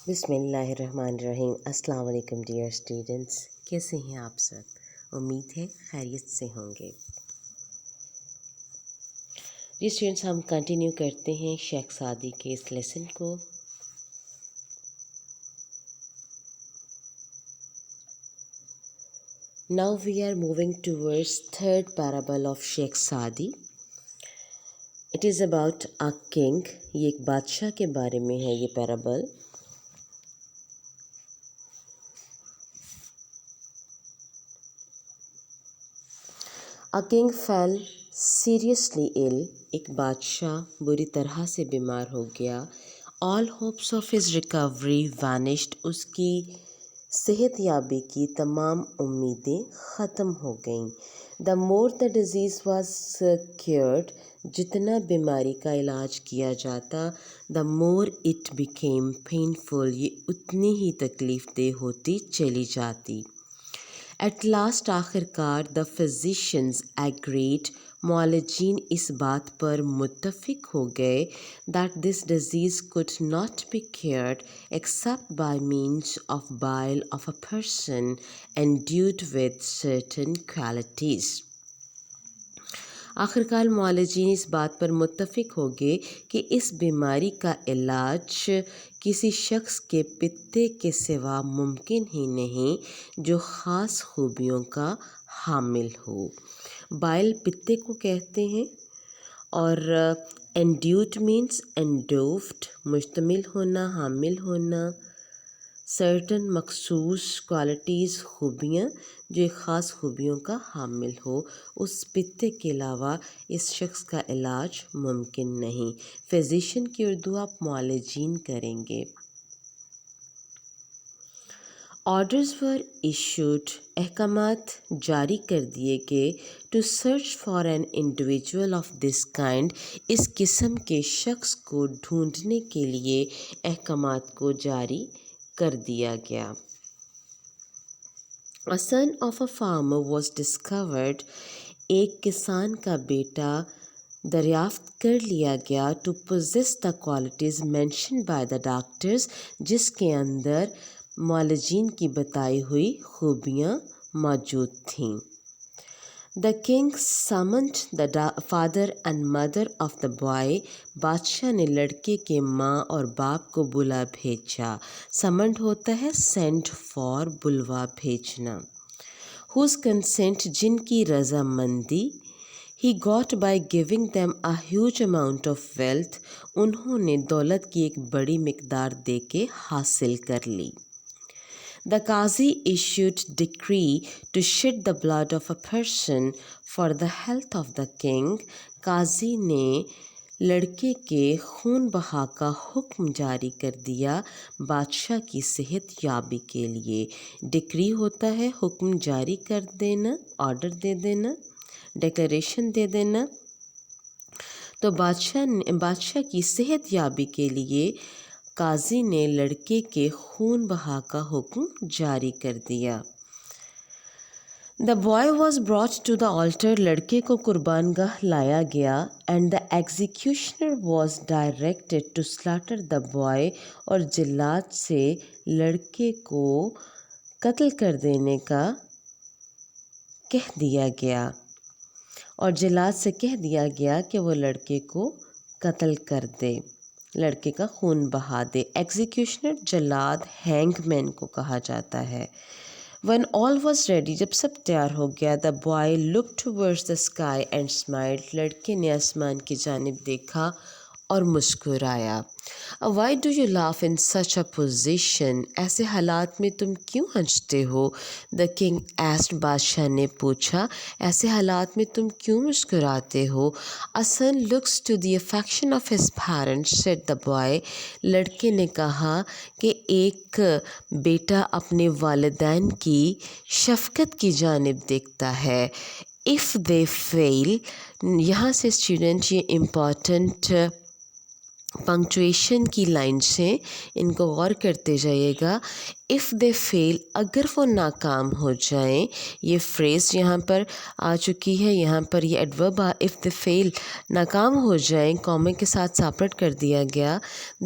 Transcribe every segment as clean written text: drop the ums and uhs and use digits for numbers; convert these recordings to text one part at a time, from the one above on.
بسم اللہ الرحمن الرحیم۔ السلام علیکم ڈیئر اسٹوڈنٹس، کیسے ہیں آپ سب؟ امید ہے خیریت سے ہوں گے۔ جی اسٹوڈنٹس، ہم کنٹینیو کرتے ہیں شیخ سعدی کے اس لیسن کو۔ Now we are moving towards third parable of Sheikh Saadi. It is about a king۔ یہ ایک بادشاہ کے بارے میں ہے یہ پیرابل۔ A king fell seriously ill۔ ایک بادشاہ بری طرح سے بیمار ہو گیا۔ All hopes of his recovery vanished۔ اس کی صحت یابی کی تمام امیدیں ختم ہو گئیں۔ The more the disease was cured۔ جتنا بیماری کا علاج کیا جاتا the more it became painful۔ یہ اتنی ہی تکلیف دہ ہوتی چلی جاتی۔ At last آخر کار the physicians agreed۔ معالجین اس بات پر متفق ہو گئے that this disease could not be cured except by means of bile of a person endued with certain qualities۔ آخر کار معالجین اس بات پر متفق ہو گئے کہ اس بیماری کا علاج کسی شخص کے پتے کے سوا ممکن ہی نہیں جو خاص خوبیوں کا حامل ہو۔ بائل پتے کو کہتے ہیں، اور انڈیوڈ مینس انڈوفڈ مشتمل ہونا، حامل ہونا، سرٹن مخصوص کوالٹیز خوبیاں جو ایک خاص خوبیوں کا حامل ہو، اس پتے کے علاوہ اس شخص کا علاج ممکن نہیں۔ فزیشین کی اردو آپ معالجین کریں گے۔ Orders were issued. احکامات جاری کر دیے گئے to search for an individual of this kind. اس قسم کے شخص کو ڈھونڈنے کے لیے احکامات کو جاری کر دیا گیا۔ A son of a farmer was discovered۔ ایک کسان کا بیٹا دریافت کر لیا گیا to possess the qualities mentioned by the doctors۔ جس کے اندر معالجین کی بتائی ہوئی خوبیاں موجود تھیں۔ The king summoned the father and mother of the boy۔ بادشاہ نے لڑکے کے ماں اور باپ کو بلا بھیجا۔ summoned ہوتا ہے send for، بلوا بھیجنا۔ whose consent، جن کی رضامندی he got by giving them a huge amount of wealth۔ انہوں نے دولت کی ایک بڑی مقدار دے کے حاصل کر لی۔ The Qazi issued decree to shed the blood of a person for the health of the king۔ قاضی نے لڑکے کے خون بہا کا حکم جاری کر دیا بادشاہ کی صحت یابی کے لیے۔ ڈکری ہوتا ہے حکم جاری کر دینا، آرڈر دے دینا، ڈیکلیریشن دے دینا۔ تو بادشاہ کی صحت یابی کے لیے قاضی نے لڑکے کے خون بہا کا حکم جاری کر دیا۔ The boy was brought to the altar۔ لڑکے کو قربان گاہ لایا گیا۔ And the executioner was directed to slaughter the boy۔ اور جلاد سے لڑکے کو قتل کر دینے کا کہہ دیا گیا، اور جلاد سے کہہ دیا گیا کہ وہ لڑکے کو قتل کر دے، لڑکے کا خون بہا دے۔ ایگزیکیوشنر جلاد، ہینگ مین کو کہا جاتا ہے۔ When all was ready، جب سب تیار ہو گیا the boy looked towards the sky and smiled۔ لڑکے نے آسمان کی جانب دیکھا اور مسکرایا۔ Why do you laugh in such a position؟ ایسے حالات میں تم کیوں ہنستے ہو؟ The king asked، بادشاہ نے پوچھا ایسے حالات میں تم کیوں مسکراتے ہو؟ A son looks to the affection of his parents، said the boy۔ لڑکے نے کہا کہ ایک بیٹا اپنے والدین کی شفقت کی جانب دیکھتا ہے۔ If they fail، یہاں سے اسٹوڈنٹ یہ امپورٹنٹ پنکچویشن کی لائنس ہیں، ان کو غور کرتے جائیے گا۔ if they fail, اگر وہ ناکام ہو جائیں. یہ فریز یہاں پر آ چکی ہے. یہاں پر یہ ایڈورب if they fail ناکام ہو جائیں کومے کے ساتھ سپریٹ کر دیا گیا.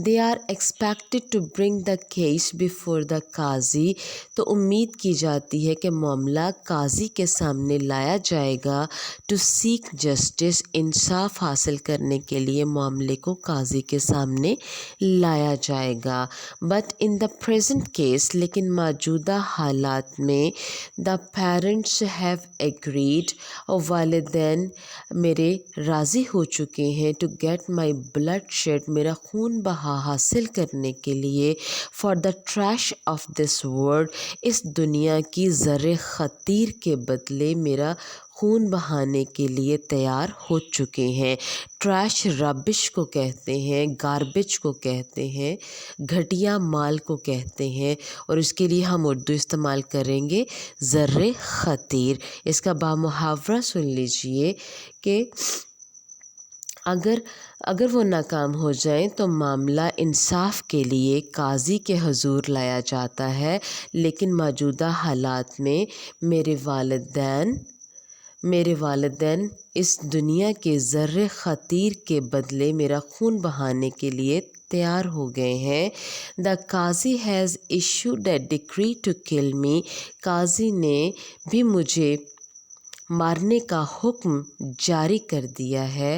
they are expected to bring the case before the قاضی. تو امید کی جاتی ہے کہ معاملہ قاضی کے سامنے لایا جائے گا. to seek justice انصاف حاصل کرنے کے لیے معاملے کو قاضی کے سامنے لایا جائے گا. but in the present case لیکن موجودہ حالات میں دا پیرنٹس ہیو ایگریڈ اور والدین میرے راضی ہو چکے ہیں to get my blood shed میرا خون بہا حاصل کرنے کے لیے for the trash of this world اس دنیا کی زر خطیر کے بدلے میرا خون بہانے کے لیے تیار ہو چکے ہیں. ٹریش ربش کو کہتے ہیں, گاربیج کو کہتے ہیں, گھٹیا مال کو کہتے ہیں, اور اس کے لیے ہم اردو استعمال کریں گے زر خطیر. اس کا بامحاورہ سن لیجئے کہ اگر وہ ناکام ہو جائیں تو معاملہ انصاف کے لیے قاضی کے حضور لایا جاتا ہے, لیکن موجودہ حالات میں میرے والدین اس دنیا کے زر خطیر کے بدلے میرا خون بہانے کے لیے تیار ہو گئے ہیں. The qazi has issued a decree to kill me قاضی نے بھی مجھے مارنے کا حکم جاری کر دیا ہے.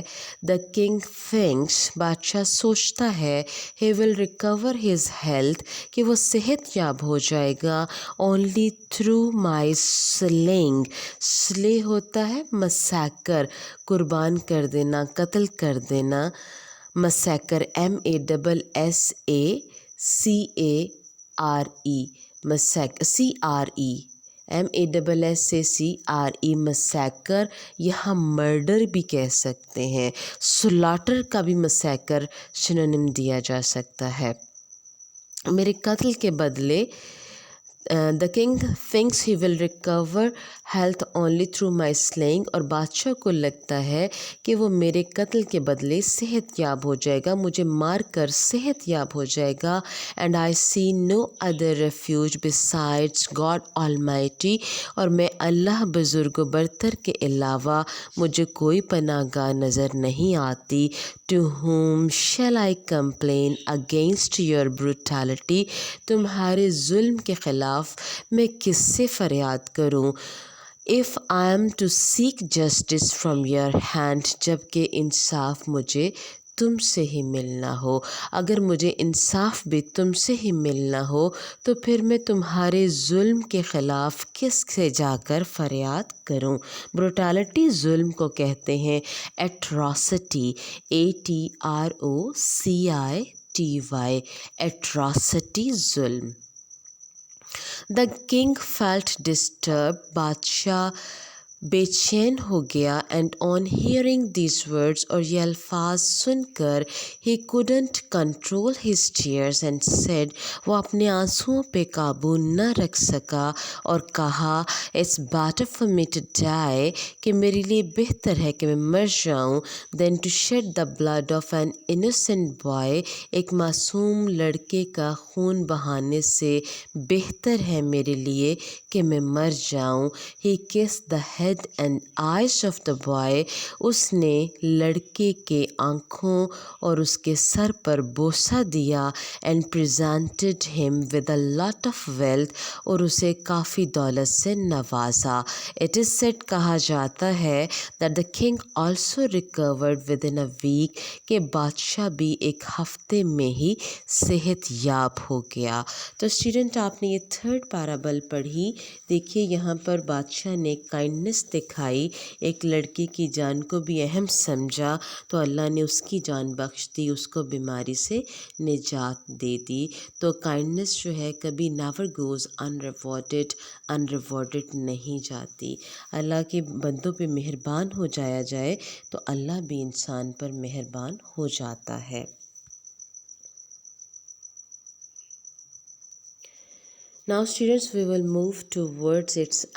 دا کنگ تھنکس بادشاہ سوچتا ہے ہی ول ریکور ہز ہیلتھ کہ وہ صحت یاب ہو جائے گا اونلی تھرو مائی سلینگ. سلے ہوتا ہے مسیکر, قربان کر دینا, قتل کر دینا. مسیکر MASSACRE مسیکر یہاں مرڈر بھی کہہ سکتے ہیں. سلاٹر کا بھی مسیکر سنونیم دیا جا سکتا ہے. میرے قتل کے بدلے the king thinks he will recover health only through my slang اور بادشاہ کو لگتا ہے کہ وہ میرے قتل کے بدلے صحت یاب ہو جائے گا, مجھے مار کر صحت یاب ہو جائے گا. And I see no other refuge besides God Almighty اور میں اللہ بزرگ و برتر کے علاوہ مجھے کوئی پناہ گاہ نظر نہیں آتی. To whom shall I complain against your brutality تمہارے ظلم کے خلاف میں کس سے فریاد کروں. if I am to seek justice from your hand جبکہ انصاف مجھے تم سے ہی ملنا ہو. اگر مجھے انصاف بھی تم سے ہی ملنا ہو تو پھر میں تمہارے ظلم کے خلاف کس سے جا کر فریاد کروں. بروٹالٹی ظلم کو کہتے ہیں. ایٹراسٹی ATROCITY ایٹراسٹی ظلم. دا کنگ فیلٹ ڈسٹرب بادشاہ بے چین ہو گیا. And on hearing these words اور یہ الفاظ سن کر ہی couldn't control his tears and said وہ اپنے آنسوؤں پہ قابو نہ رکھ سکا اور کہا it's better for me to die کہ میرے لیے بہتر ہے کہ میں مر جاؤں than to shed the blood of an innocent boy ایک معصوم لڑکے کا خون بہانے سے بہتر ہے میرے لیے کہ میں مر جاؤں. he kissed the head and eyes of the boy اس نے لڑکے کے آنکھوں اور اس کے سر پر بوسہ دیا. and presented him with a lot of wealth اور اسے کافی دولت سے نوازا. it is said کہا جاتا ہے that the king also recovered within a week کہ بادشاہ بھی ایک ہفتے میں ہی صحت یاب ہو گیا. تو اسٹوڈنٹ آپ نے یہ تھرڈ پیرابل پڑھی. دیکھیے یہاں پر بادشاہ نے کائنڈنس دکھائی, ایک لڑکے کی جان کو بھی اہم سمجھا تو اللہ نے اس کی جان بخش دی, اس کو بیماری سے نجات دے دی. تو کائنڈنس جو ہے کبھی نیور گوز انریوارڈڈ نہیں جاتی. اللہ کے بندوں پہ مہربان ہو جایا جائے تو اللہ بھی انسان پر مہربان ہو جاتا ہے. Now students, we will move towards its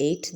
8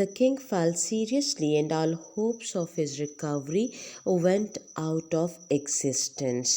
The king fell seriously and all hopes of his recovery went out of existence.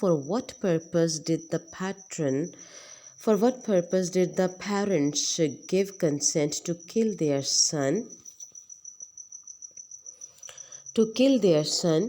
For what purpose did the parents give consent to kill their son?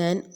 10,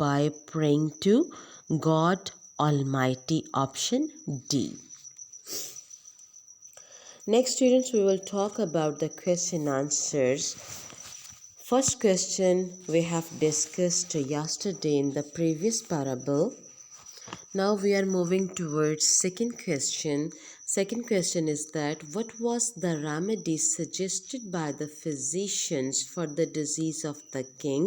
by praying to God Almighty. Option D. Next students, we will talk about the question answers. First question we have discussed yesterday in the previous parable. Now we are moving towards second question. Second question is that what was the remedy suggested by the physicians for the disease of the king?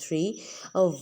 3,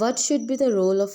What should be the role of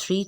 3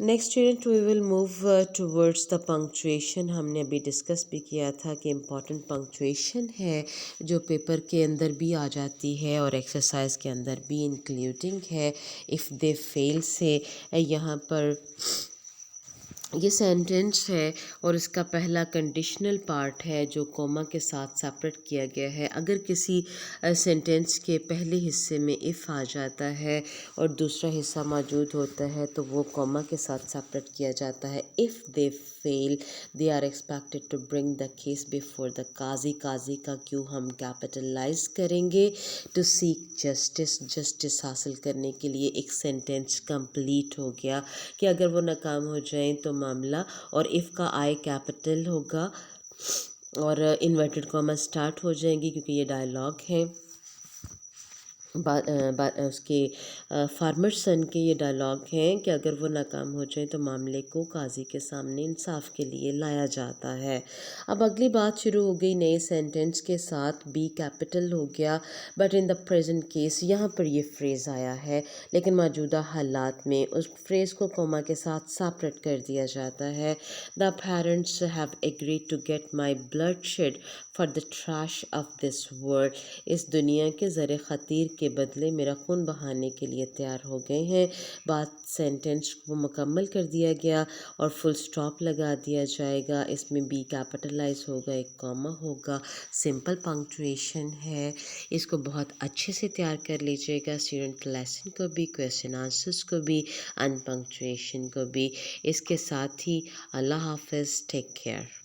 next student we will move towards the punctuation. ہم نے ابھی discuss بھی کیا تھا کہ important punctuation ہے جو paper کے اندر بھی آ جاتی ہے اور ایکسرسائز کے اندر بھی انکلوڈنگ ہے. اف دے فیل سے یہاں پر یہ سینٹنس ہے اور اس کا پہلا کنڈیشنل پارٹ ہے جو کوما کے ساتھ سیپریٹ کیا گیا ہے. اگر کسی سینٹنس کے پہلے حصے میں اف آ جاتا ہے اور دوسرا حصہ موجود ہوتا ہے تو وہ کوما کے ساتھ سیپریٹ کیا جاتا ہے. If they fail they are expected to bring the case before the قاضی. قاضی کا کیوں ہم کیپٹلائز کریں گے؟ To seek justice. جسٹس حاصل کرنے کے لیے ایک سینٹنس کمپلیٹ ہو گیا کہ اگر وہ ناکام ہو جائیں تو معاملہ، اور اف کا آئی کیپٹل ہوگا اور انورٹڈ کاما سٹارٹ ہو جائیں گی کیونکہ یہ ڈائلاگ ہیں اس کے فارمر سن کے. یہ ڈائلاگ ہیں کہ اگر وہ ناکام ہو جائیں تو معاملے کو قاضی کے سامنے انصاف کے لیے لایا جاتا ہے. اب اگلی بات شروع ہو گئی نئے سینٹنس کے ساتھ. بی کیپٹل ہو گیا but in the present case. یہاں پر یہ فریز آیا ہے لیکن موجودہ حالات میں اس فریز کو کوما کے ساتھ سیپریٹ کر دیا جاتا ہے. The parents have agreed to get my blood shed for the trash of this world. اس دنیا کے زر خطیر کے بدلے میرا خون بہانے کے لیے تیار ہو گئے ہیں. بات سینٹنس کو مکمل کر دیا گیا اور فل سٹاپ لگا دیا جائے گا. اس میں بی کیپٹلائز ہوگا، ایک کاما ہوگا. سمپل پنکچویشن ہے، اس کو بہت اچھے سے تیار کر لیجیے گا اسٹوڈنٹ. لیسن کو بھی، کویسچن آنسرس کو بھی، ان پنکچویشن کو بھی. اس کے ساتھ ہی اللہ حافظ. Take care.